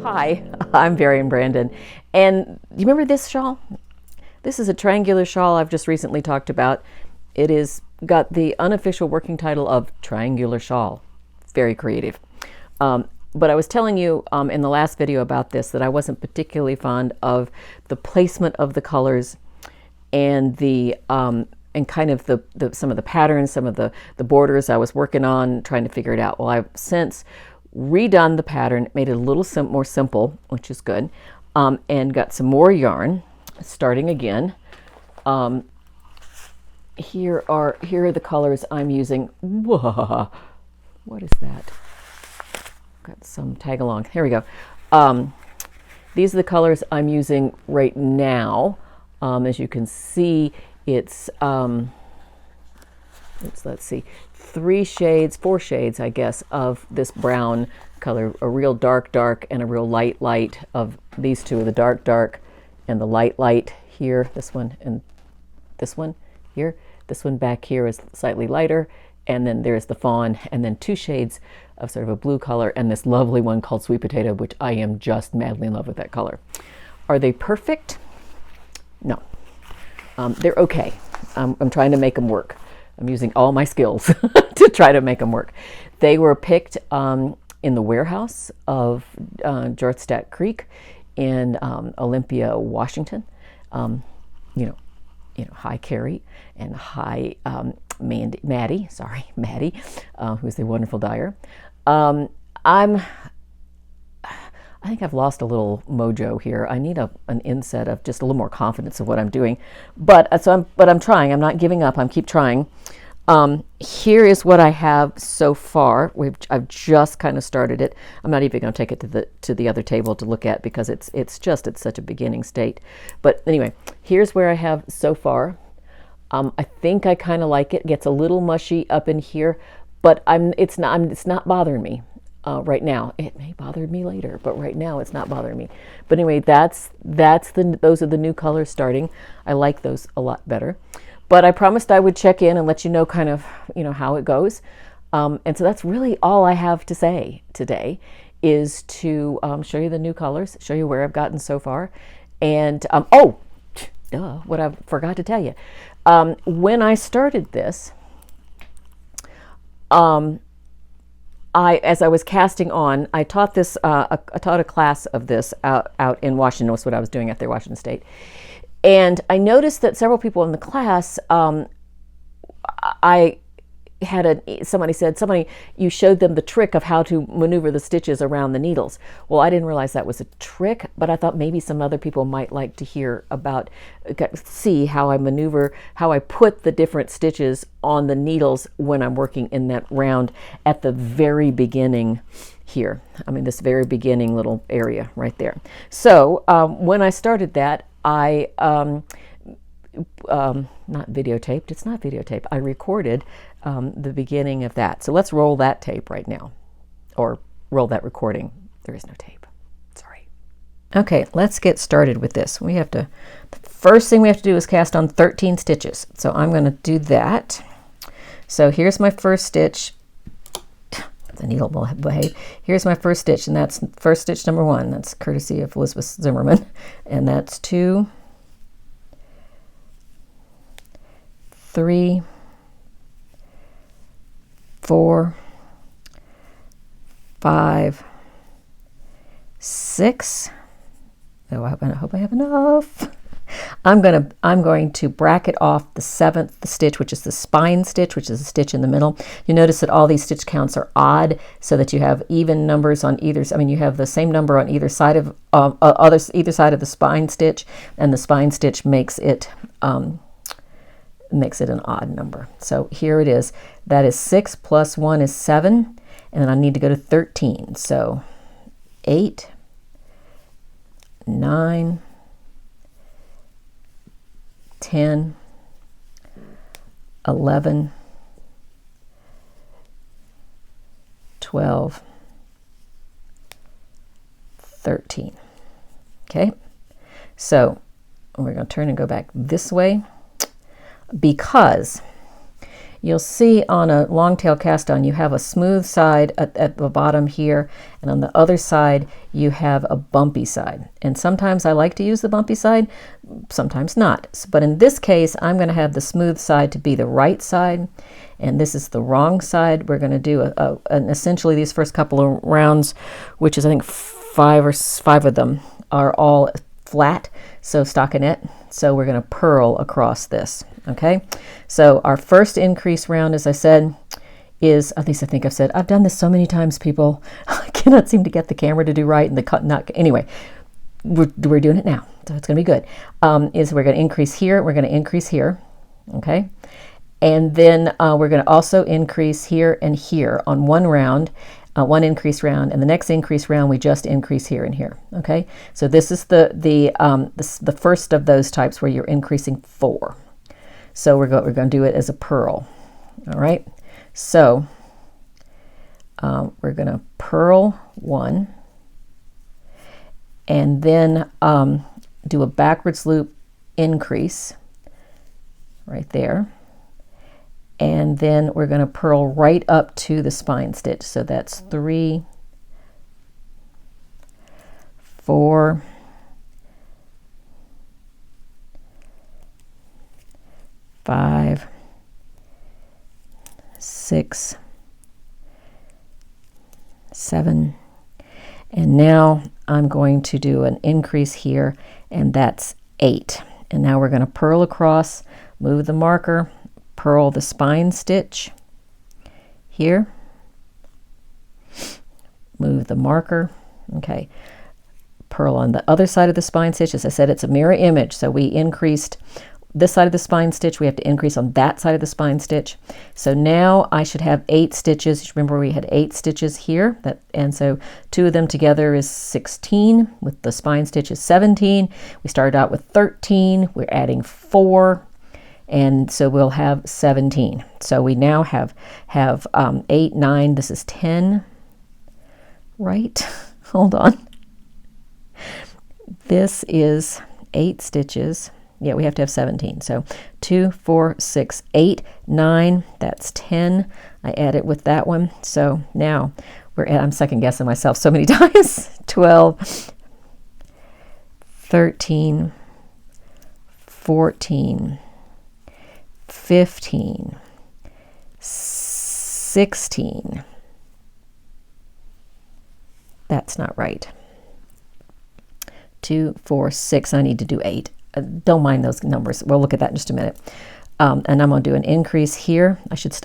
Hi, I'm Varian Brandon, and you remember this shawl? This is a triangular shawl I've just recently talked about. It is got the unofficial working title of triangular shawl. Very creative. But I was telling you in the last video about this that I wasn't particularly fond of the placement of the colors and the and kind of the some of the patterns, some of the borders I was working on, trying to figure it out. Well, I've since redone the pattern, made it a little more simple, which is good, and got some more yarn, starting again. Here are the colors I'm using. Whoa, what is that? Got some tag along. Here we go. These are the colors I'm using right now. As you can see, it's let's see, 4 shades, I guess, of this brown color, a real dark and a real light of these two, the dark and the light here, this one and this one here. This one back here is slightly lighter, and then there's the fawn, and then 2 shades of sort of a blue color, and this lovely one called sweet potato, which I am just madly in love with that color. Are they perfect? No. They're okay. I'm trying to make them work. I'm using all my skills to try to make them work. They were picked in the warehouse of Jorthstadt Creek in Olympia, Washington. You know, hi Carrie and hi Maddie, who's the wonderful dyer. I think I've lost a little mojo here. I need an inset of just a little more confidence of what I'm doing. But I'm trying. I'm not giving up. Keep trying. Here is what I have so far. I've just kind of started it. I'm not even going to take it to the other table to look at because it's such a beginning state. But anyway, here's where I have so far. I think I kind of like it. It gets a little mushy up in here, but it's not bothering me. Right now. It may bother me later, but right now it's not bothering me. But anyway, those are the new colors starting. I like those a lot better. But I promised I would check in and let you know kind of, how it goes. And so that's really all I have to say today is to show you the new colors, show you where I've gotten so far. And, what I forgot to tell you. When I started this, as I was casting on, I taught this. I taught a class of this out in Washington. Was what I was doing at Washington State, and I noticed that several people in the class. I had somebody said, you showed them the trick of how to maneuver the stitches around the needles. Well, I didn't realize that was a trick, but I thought maybe some other people might like to hear see how I maneuver, how I put the different stitches on the needles when I'm working in that round at the very beginning here. This very beginning little area right there. So when I started that, I not videotaped. It's not videotape. I recorded the beginning of that. So let's roll that tape right now, or roll that recording. There is no tape. Sorry. Okay, let's get started with this. The first thing we have to do is cast on 13 stitches. So I'm going to do that. So here's my first stitch. The needle will behave. Here's my first stitch, and that's first stitch number 1. That's courtesy of Elizabeth Zimmerman, and that's 2, 3, 4, 5, 6. Oh, I hope I have enough. I'm going to bracket off the 7th stitch, which is the spine stitch, which is a stitch in the middle. You notice that all these stitch counts are odd, so that you have even numbers on either. You have the same number on either side of either side of the spine stitch, and the spine stitch makes it an odd number. So here it is. That is 6 plus 1 is 7, and then I need to go to 13. So 8, 9, 10, 11, 12, 13. Okay, so we're going to turn and go back this way, because you'll see on a long tail cast on you have a smooth side at the bottom here, and on the other side you have a bumpy side. And sometimes I like to use the bumpy side, sometimes not. But in this case, I'm going to have the smooth side to be the right side, and this is the wrong side. We're going to do essentially these first couple of rounds, which is I think five of them are all flat, so stockinette. So we're going to purl across this. Okay, so our first increase round, as I said, is, at least I think I've said, I've done this so many times, people. I cannot seem to get the camera to do right and the cut not. Anyway, we're doing it now, so it's going to be good. Is we're going to increase here, we're going to increase here, okay, and then we're going to also increase here and here on one round. One increase round, and the next increase round we just increase here and here. Okay, so this is the first of those types where you're increasing 4. So we're going to do it as a purl. All right, so we're going to purl 1, and then do a backwards loop increase right there. And then we're going to purl right up to the spine stitch. So that's 3, 4, 5, 6, 7. And now I'm going to do an increase here, and that's 8. And now we're going to purl across, move the marker, purl the spine stitch here, move the marker, okay, purl on the other side of the spine stitch. As I said, it's a mirror image, so we increased this side of the spine stitch, we have to increase on that side of the spine stitch. So now I should have 8 stitches. Remember, we had 8 stitches here, and so 2 of them together is 16, with the spine stitch is 17. We started out with 13, we're adding 4, and so we'll have 17. So we now have 8, 9, this is 10, right? Hold on. This is 8 stitches. Yeah, we have to have 17. So 2, 4, 6, 8, 9, that's 10. I add it with that one. So now I'm second guessing myself so many times. 12, 13, 14, 15, 16. That's not right. 2, 4, 6. I need to do 8. Don't mind those numbers. We'll look at that in just a minute. And I'm going to do an increase here.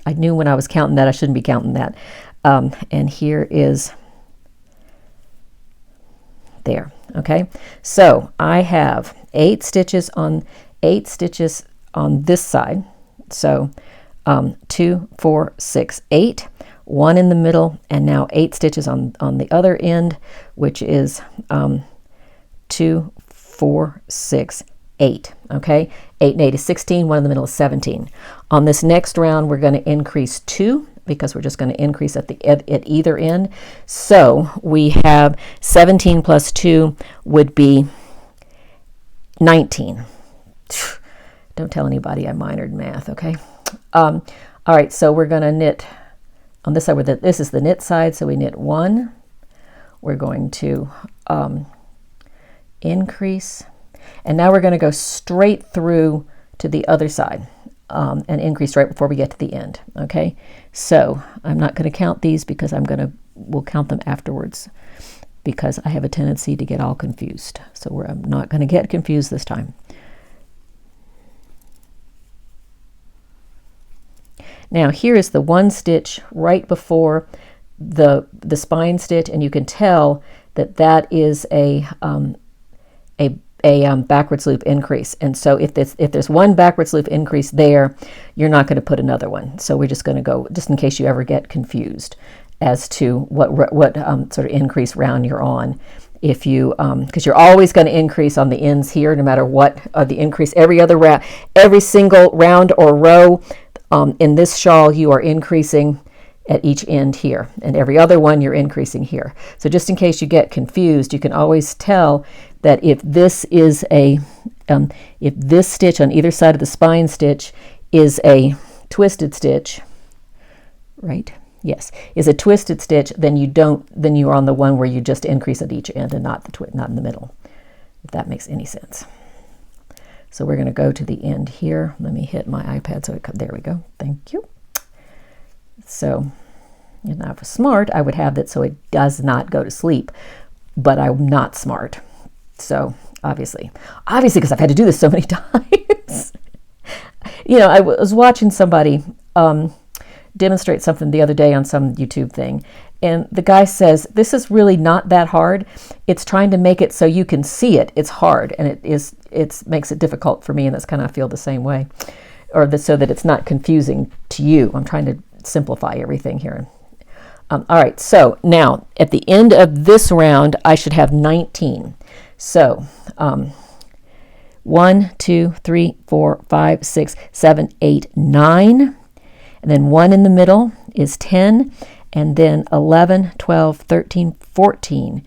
I knew when I was counting that I shouldn't be counting that. And here is there. Okay. So I have 8 stitches on this side. So 2, 4, 6, 8. 1 in the middle, and now 8 stitches on the other end, which is 2, 4, 6, 8. Okay, 8 and 8 is 16. 1 in the middle is 17. On this next round, we're going to increase 2 because we're just going to increase at either end. So we have 17 plus 2 would be 19. Don't tell anybody I minored in math. Okay. All right. So we're going to knit on this side. This is the knit side. So we knit 1. We're going to increase. And now we're going to go straight through to the other side and increase right before we get to the end. Okay, so I'm not going to count these because we'll count them afterwards because I have a tendency to get all confused. So I'm not going to get confused this time. Now here is the one stitch right before the spine stitch, and you can tell that is a backwards loop increase. And so if there's one backwards loop increase there, you're not going to put another one. So we're just going to go, just in case you ever get confused as to what sort of increase round you're on. If you, because you're always going to increase on the ends here, no matter what the increase, every single round or row in this shawl, you are increasing at each end here, and every other one you're increasing here. So just in case you get confused, you can always tell that if this is if this stitch on either side of the spine stitch is a twisted stitch, right? Yes, is a twisted stitch, then you're on the one where you just increase at each end and not in the middle, if that makes any sense. So we're going to go to the end here. Let me hit my iPad so there we go. Thank you. So, if I was smart, I would have that so it does not go to sleep, but I'm not smart. So obviously, because I've had to do this so many times. You know, I was watching somebody demonstrate something the other day on some YouTube thing, and the guy says, this is really not that hard. It's trying to make it so you can see it. It's hard, and it makes it difficult for me, and that's kind of, I feel the same way, so that it's not confusing to you. I'm trying to simplify everything here. All right, so now at the end of this round, I should have 19. So 1, 2, 3, 4, 5, 6, 7, 8, 9. And then 1 in the middle is 10. And then 11, 12, 13, 14,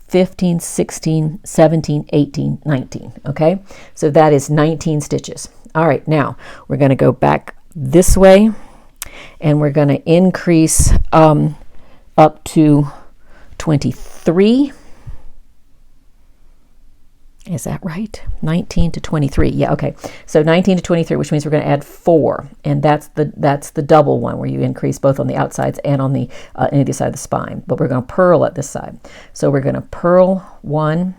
15, 16, 17, 18, 19. Okay, so that is 19 stitches. All right, now we're going to go back this way, and we're going to increase up to 23. Is that right? 19 to 23. Yeah, okay. So 19 to 23, which means we're going to add 4, and that's the double one where you increase both on the outsides and on the either side of the spine. But we're going to purl at this side. So we're going to purl 1.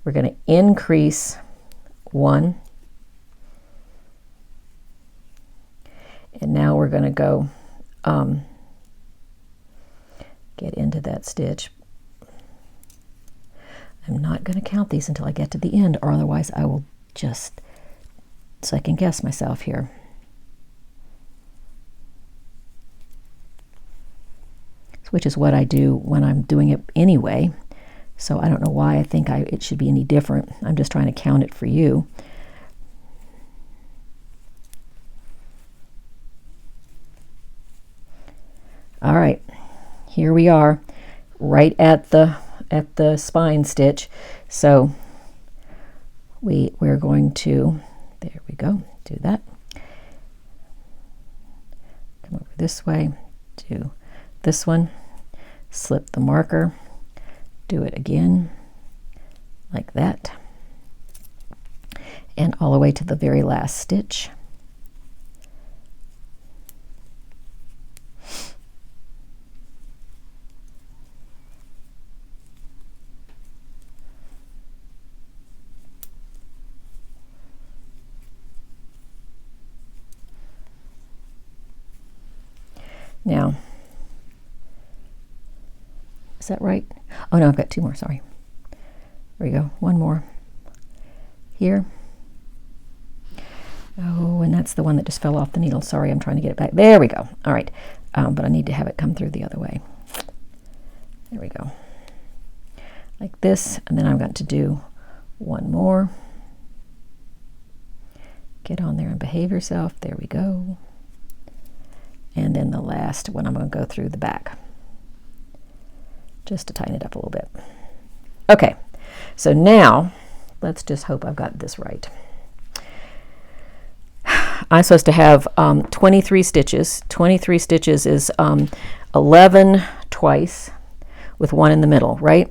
We're going to increase 1. And now we're going to go get into that stitch. I'm not going to count these until I get to the end, or otherwise I will just second guess myself here. Which is what I do when I'm doing it anyway. So I don't know why I think it should be any different. I'm just trying to count it for you. All right, here we are, right at the spine stitch. So we're going to, there we go, do that. Come over this way, do this one, slip the marker, do it again, like that, and all the way to the very last stitch. Now, is that right? Oh no, I've got 2 more, sorry. There we go, 1 more here. Oh, and that's the one that just fell off the needle. Sorry, I'm trying to get it back. There we go. All right, but I need to have it come through the other way. There we go. Like this, and then I'm going to do 1 more. Get on there and behave yourself. There we go. And then the last one, I'm going to go through the back just to tighten it up a little bit. Okay, so now let's just hope I've got this right. I'm supposed to have 23 stitches. 23 stitches is 11 twice with 1 in the middle, right?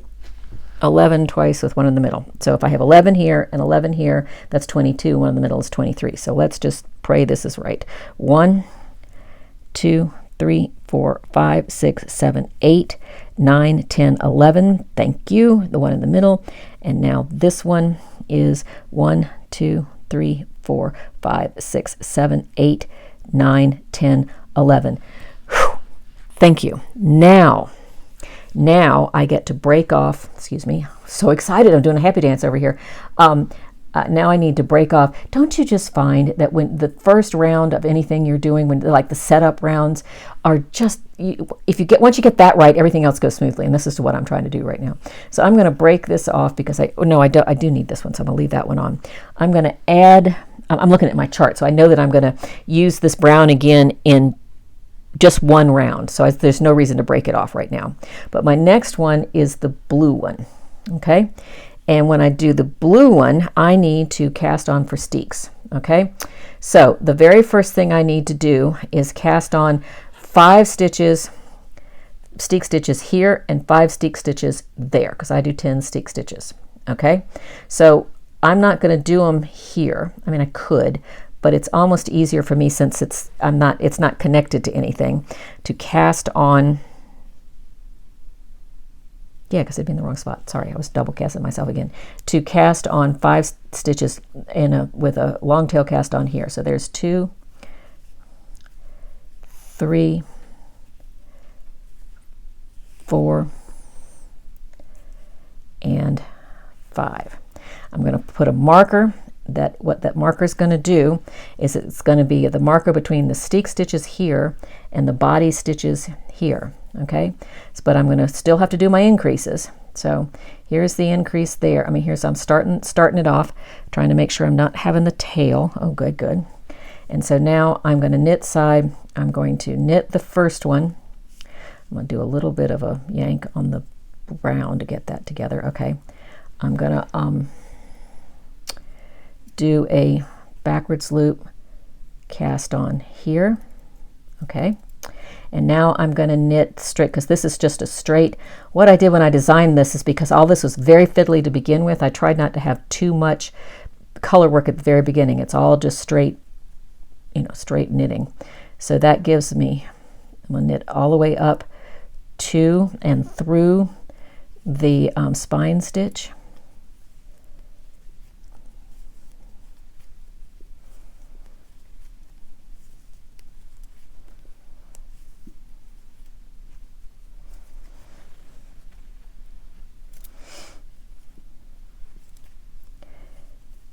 11 twice with 1 in the middle. So if I have 11 here and 11 here, that's 22. 1 in the middle is 23. So let's just pray this is right. 1, 2, 3, 4, 5, 6, 7, 8, 9, 10, 11. Thank you. The one in the middle. And now this one is 1, 2, 3, 4, 5, 6, 7, 8, 9, 10, 11. Whew. Thank you. Now I get to break off. Excuse me. So excited. I'm doing a happy dance over here. Now I need to break off. Don't you just find that when the first round of anything you're doing, when like the setup rounds are just, once you get that right, everything else goes smoothly. And this is what I'm trying to do right now. So I'm going to break this off because I do need this one. So I'm going to leave that one on. I'm going to add, I'm looking at my chart. So I know that I'm going to use this brown again in just 1 round. So there's no reason to break it off right now. But my next one is the blue one. Okay. And when I do the blue one, I need to cast on for steeks, okay? So the very first thing I need to do is cast on 5 stitches, steek stitches here, and 5 steek stitches there, because I do 10 steek stitches, okay? So I'm not going to do them here. I mean, I could, but it's almost easier for me, since it's not connected to anything, to cast on. Yeah, because I'd be in the wrong spot. Sorry, I was double casting myself again. To cast on 5 stitches with a long tail cast on here. So there's 2, 3, 4, and 5. I'm going to put a marker. What that marker is going to do is it's going to be the marker between the steek stitches here and the body stitches here, okay? But I'm going to still have to do my increases. So here's the increase there. I mean, I'm starting it off, trying to make sure I'm not having the tail. Oh, good. And so now I'm going to knit side. I'm going to knit the first one. I'm going to do a little bit of a yank on the brown to get that together. Okay. I'm going to do a backwards loop, cast on here. Okay. And now I'm going to knit straight, because this is just a straight. What I did when I designed this is, because all this was very fiddly to begin with, I tried not to have too much color work at the very beginning. It's all just straight, straight knitting. So that gives me, I'm going to knit all the way up to and through the spine stitch.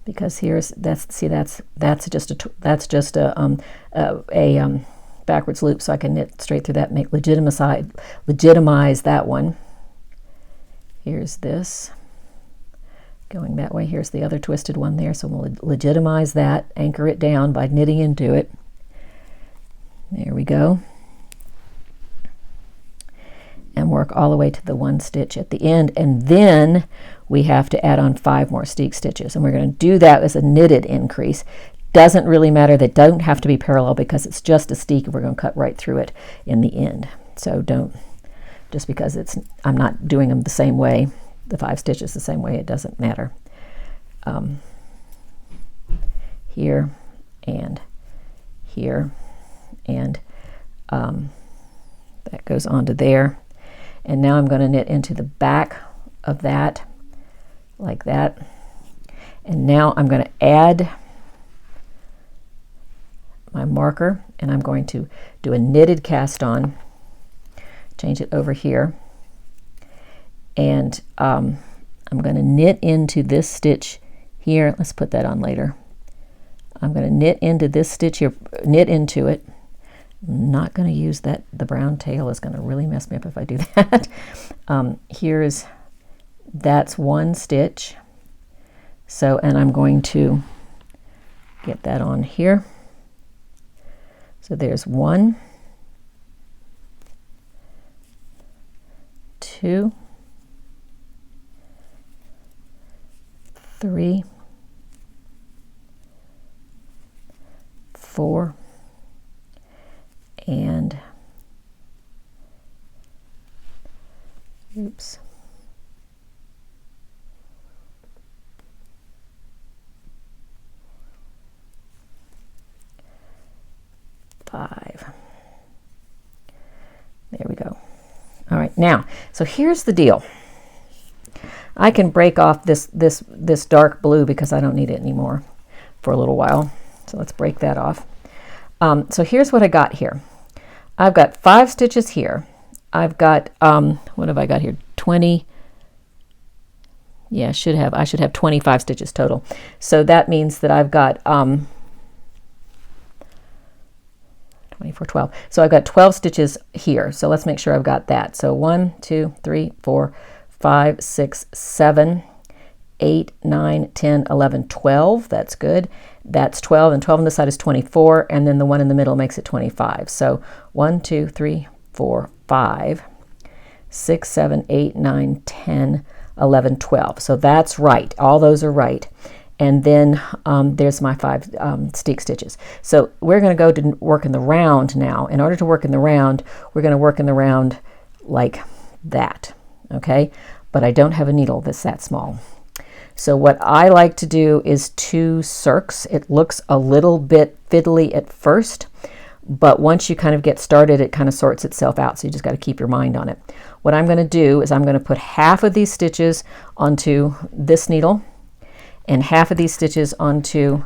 Because that's just a backwards loop, so I can knit straight through that, legitimize that one. Here's this going that way. Here's the other twisted one there, so we'll legitimize that, anchor it down by knitting into it. There we go. And work all the way to the 1 stitch at the end, and then we have to add on 5 more steek stitches, and we're going to do that as a knitted increase. Doesn't really matter, they don't have to be parallel, because it's just a steek and we're going to cut right through it in the end. So don't, just because I'm not doing them the same way, the 5 stitches the same way, it doesn't matter. Here and here, and that goes onto there. And now I'm going to knit into the back of that, like that. And now I'm going to add my marker, and I'm going to do a knitted cast on, change it over here, and I'm going to knit into this stitch here. Let's put that on later. I'm going to knit into this stitch here, knit into it. I'm not going to use that. The brown tail is going to really mess me up if I do that. That's 1 stitch. So, and I'm going to get that on here. So there's 1, 2, 3, 4, and oops. 5. There we go. All right, now, so here's the deal. I can break off this dark blue because I don't need it anymore for a little while. So let's break that off. So here's what I got here. I've got 5 stitches here. I've got, what have I got here? 20. Yeah, I should have 25 stitches total. So that means that I've got 24, 12. So I've got 12 stitches here. So let's make sure I've got that. So 1, 2, 3, 4, 5, 6, 7, 8, 9, 10, 11, 12. That's good. That's 12, and 12 on this side is 24, and then the one in the middle makes it 25. So 1, 2, 3, 4, 5, 6, 7, 8, 9, 10, 11, 12. So that's right. All those are right. And then there's my 5 steek stitches. So we're going to go to work in the round now. In order to work in the round, we're going to work in the round like that, okay? But I don't have a needle that's that small. So what I like to do is 2 circs. It looks a little bit fiddly at first, but once you kind of get started, it kind of sorts itself out. So you just got to keep your mind on it. What I'm going to do is I'm going to put half of these stitches onto this needle, and half of these stitches onto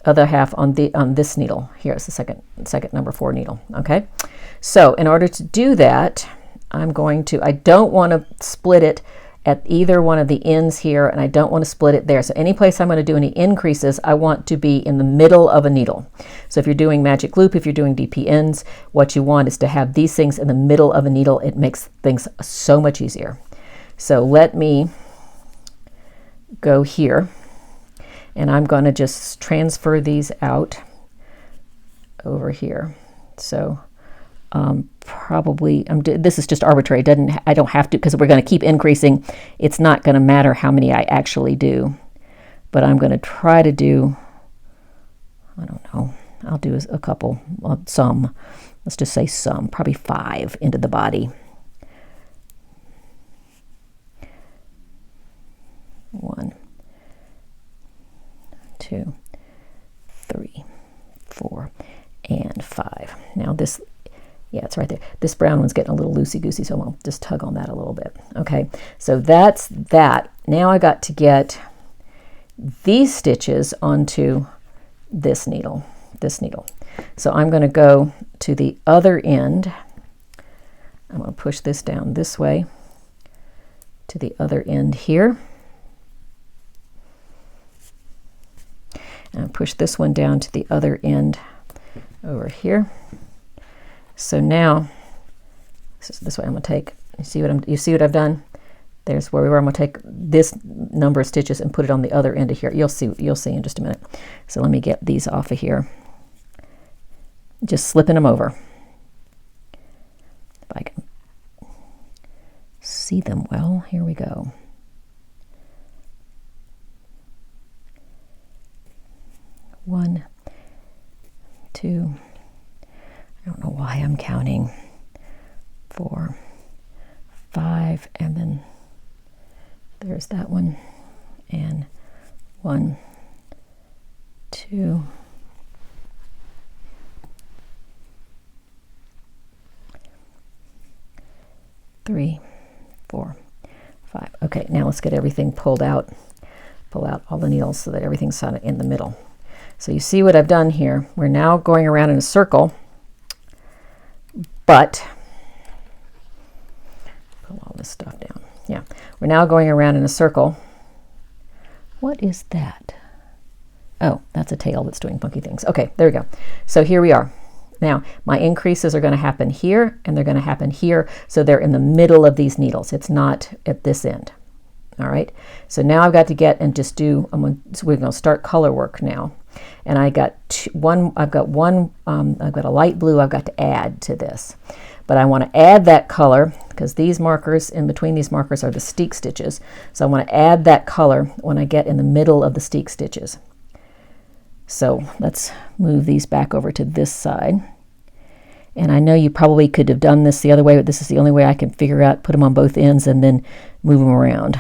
other half on this needle. Here's the second number 4 needle. Okay, so in order to do that, I don't want to split it at either one of the ends here, and I don't want to split it there. So any place I'm going to do any increases, I want to be in the middle of a needle. So if you're doing magic loop, if you're doing DP ends, what you want is to have these things in the middle of a needle. It makes things so much easier. So let me go here, and I'm going to just transfer these out over here. So probably this is just arbitrary. I don't have to, because we're going to keep increasing. It's not going to matter how many I actually do, but I'm going to try to do, I don't know, I'll do a couple, some, let's just say some, probably 5 into the body. 1, 2, 3, 4, and 5. Now this, yeah, it's right there. This brown one's getting a little loosey-goosey, so I'll just tug on that a little bit. Okay, so that's that. Now I got to get these stitches onto this needle, So I'm going to go to the other end. I'm going to push this down this way to the other end here. And push this one down to the other end over here. So now, this way I'm going to take, you see what I've done? There's where we were. I'm going to take this number of stitches and put it on the other end of here. You'll see in just a minute. So let me get these off of here. Just slipping them over. If I can see them well, here we go. One, 2, I don't know why I'm counting, 4, 5, and then there's that one, and 1, 2, 3, 4, 5. Okay, now let's get everything pulled out. Pull out all the needles so that everything's in the middle. So you see what I've done here. We're now going around in a circle, but pull all this stuff down. Yeah, we're now going around in a circle. What is that? Oh, that's a tail that's doing funky things. Okay, there we go. So here we are. Now, my increases are going to happen here, and they're going to happen here, so they're in the middle of these needles. It's not at this end. All right, so now I've got to get and just do, so we're going to start color work now. And I've got a light blue I've got to add to this. But I want to add that color, because these markers, in between these markers are the steek stitches. So I want to add that color when I get in the middle of the steek stitches. So let's move these back over to this side. And I know you probably could have done this the other way, but this is the only way I can figure out, put them on both ends and then move them around.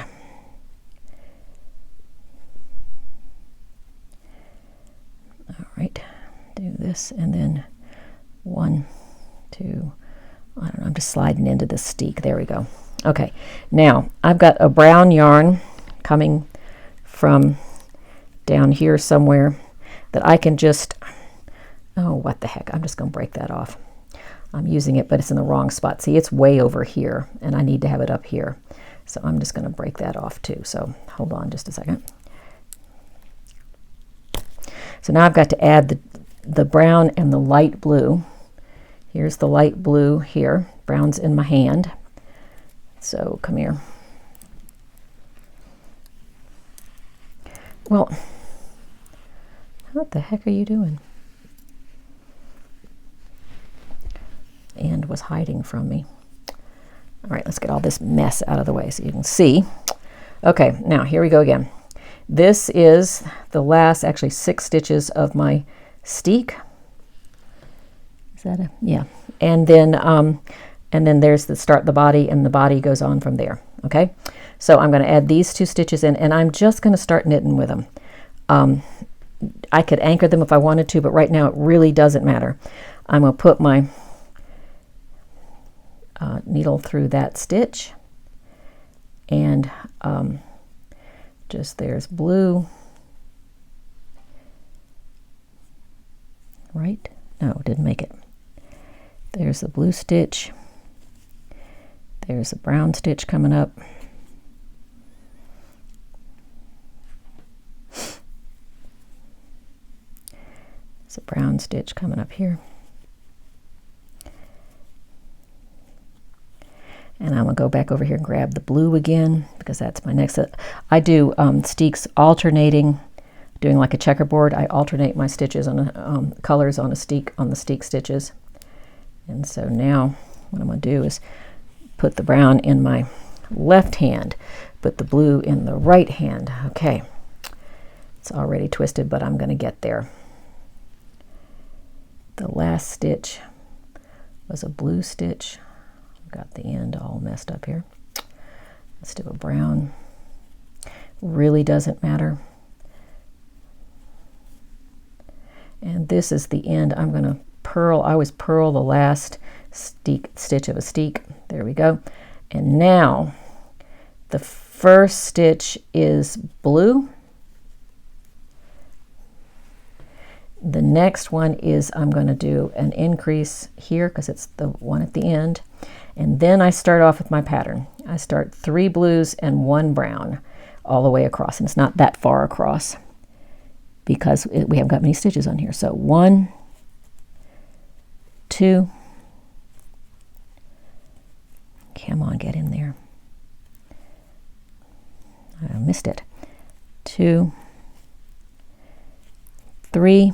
All right, do this, and then 1, 2, I don't know, I'm just sliding into the steek. There we go. Okay, now I've got a brown yarn coming from down here somewhere that I can just, oh, what the heck, I'm just going to break that off. I'm using it, but it's in the wrong spot. See, it's way over here, and I need to have it up here. So I'm just going to break that off too. So hold on just a second. So now I've got to add the brown and the light blue. Here's the light blue here. Brown's in my hand. So come here. Well, what the heck are you doing? And was hiding from me. All right, let's get all this mess out of the way so you can see Okay, now here we go again. This is the last, actually 6 stitches of my steek. Is that a, yeah. And then there's the start the body, and the body goes on from there. Okay, so I'm going to add these 2 stitches in, and I'm just going to start knitting with them. I could anchor them if I wanted to, but right now it really doesn't matter. I'm going to put my needle through that stitch, and just there's blue, right? No, didn't make it. There's the blue stitch, there's a brown stitch coming up, there's a brown stitch coming up here. And I'm going to go back over here and grab the blue again, because that's my next. I do steeks alternating, doing like a checkerboard. I alternate my stitches on colors on the steek stitches. And so now what I'm going to do is put the brown in my left hand, put the blue in the right hand. Okay, it's already twisted, but I'm going to get there. The last stitch was a blue stitch. Got the end all messed up here. Let's do a brown. Really doesn't matter. And this is the end. I'm going to purl. I always purl the last stitch of a steek. There we go. And now the first stitch is blue. The next one is I'm going to do an increase here because it's the one at the end. And then I start off with my pattern. I start 3 blues and 1 brown all the way across. And it's not that far across because we haven't got many stitches on here. So 1, 2, come on, get in there. I missed it. 2, 3,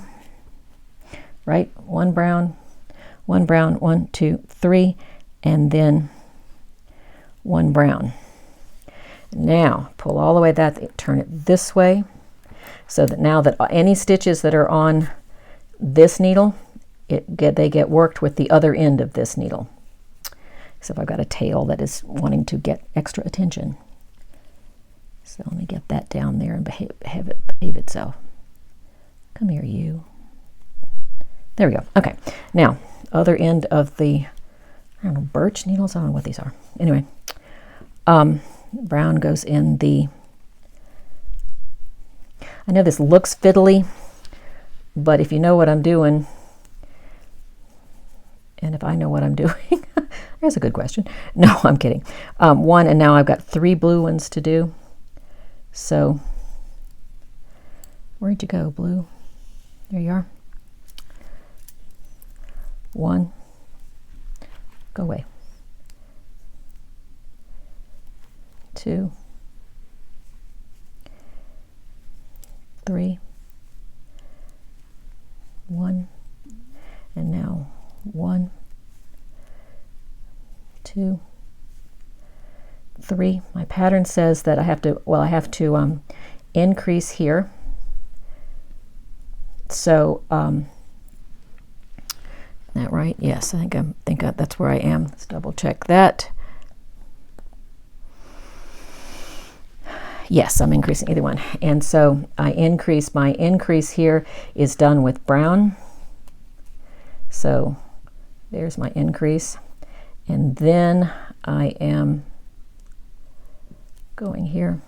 right? 1 brown, 1, 2, 3. And then 1 brown. Now pull all the way that, turn it this way, so that now that any stitches that are on this needle, they get worked with the other end of this needle. Except I've got a tail that is wanting to get extra attention. So let me get that down there and have it behave itself. Come here, you. There we go. Okay, now other end of the, I don't know, birch needles? I don't know what these are. Anyway, brown goes in the, I know this looks fiddly, but if you know what I'm doing, and if I know what I'm doing, that's a good question. No, I'm kidding. 1, and now I've got 3 blue ones to do. So, where'd you go, blue? There you are. 1. Go away. 2, 3, 1, and now 1, 2, 3. My pattern says that I have to increase here. So that right? Yes, I think that's where I am. Let's double check that. Yes, I'm increasing either one. And so my increase here is done with brown. So there's my increase. And then I am going here.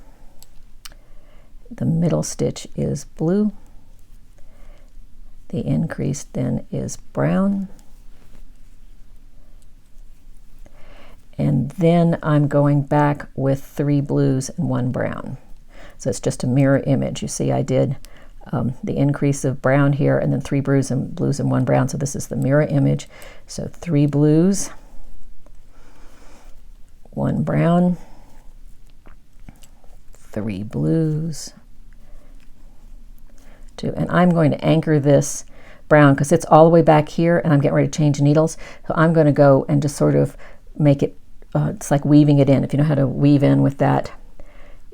The middle stitch is blue. The increase then is brown. And then I'm going back with 3 blues and 1 brown. So it's just a mirror image. You see I did the increase of brown here and then 3 blues and 1 brown. So this is the mirror image. So 3 blues, 1 brown, 3 blues, 2, and I'm going to anchor this brown because it's all the way back here and I'm getting ready to change needles. So I'm going to go and just sort of make it, it's like weaving it in. If you know how to weave in with that,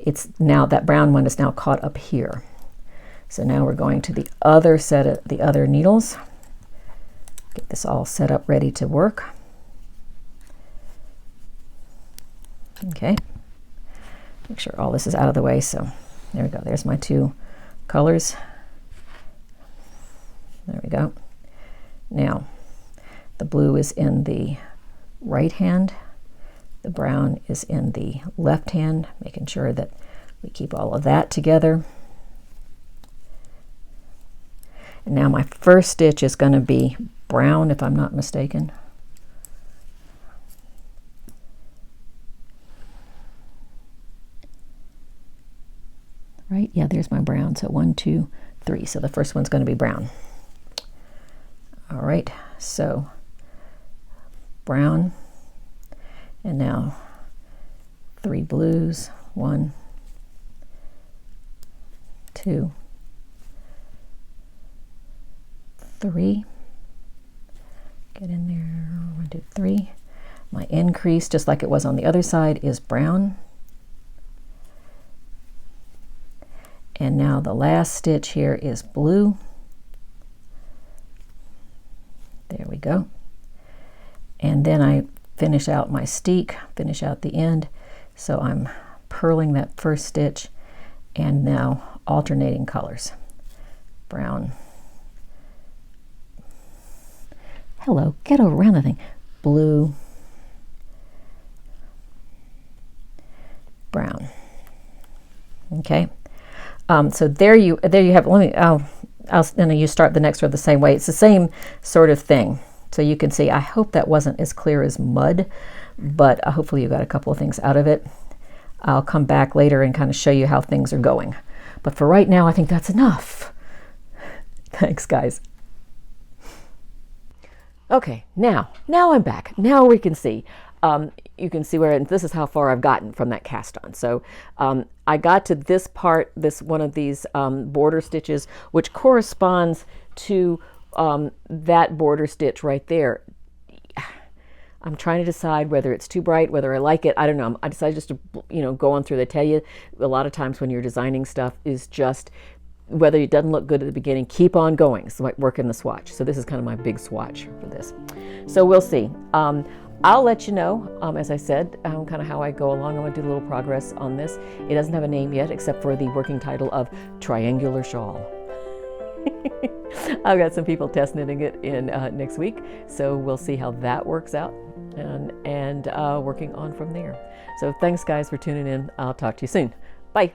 it's now, that brown one is now caught up here. So now we're going to the other set of the other needles. Get this all set up, ready to work. Okay, make sure all this is out of the way. So there we go, there's my two colors. There we go. Now the blue is in the right hand, the brown is in the left hand, making sure that we keep all of that together. And now my first stitch is going to be brown, if I'm not mistaken. Right, yeah, there's my brown. So 1, 2, 3. So the first one's going to be brown. All right, so brown, and now 3 blues. 1, 2, 3. Get in there. 1, 2, 3. My increase, just like it was on the other side, is brown. And now the last stitch here is blue. There we go. And then I finish out my steek, finish out the end. So I'm purling that first stitch and now alternating colors. Brown. Hello, get around the thing. Blue. Brown. Okay. So there you have. Then you start the next row the same way. It's the same sort of thing. So you can see, I hope that wasn't as clear as mud, but hopefully you got a couple of things out of it. I'll come back later and kind of show you how things are going. But for right now, I think that's enough. Thanks, guys. Okay, now I'm back. Now we can see. You can see where, and this is how far I've gotten from that cast on. So I got to this part, this one of these border stitches, which corresponds to that border stitch right there. I'm trying to decide whether it's too bright, whether I like it. I don't know. I decided just to, go on through. They tell you a lot of times when you're designing stuff is just whether it doesn't look good at the beginning, keep on going. It's like working the swatch. So this is kind of my big swatch for this. So we'll see. I'll let you know, as I said, kind of how I go along. I'm going to do a little progress on this. It doesn't have a name yet, except for the working title of Triangular Shawl. I've got some people test knitting it in next week, so we'll see how that works out and working on from there. So thanks, guys, for tuning in. I'll talk to you soon. Bye.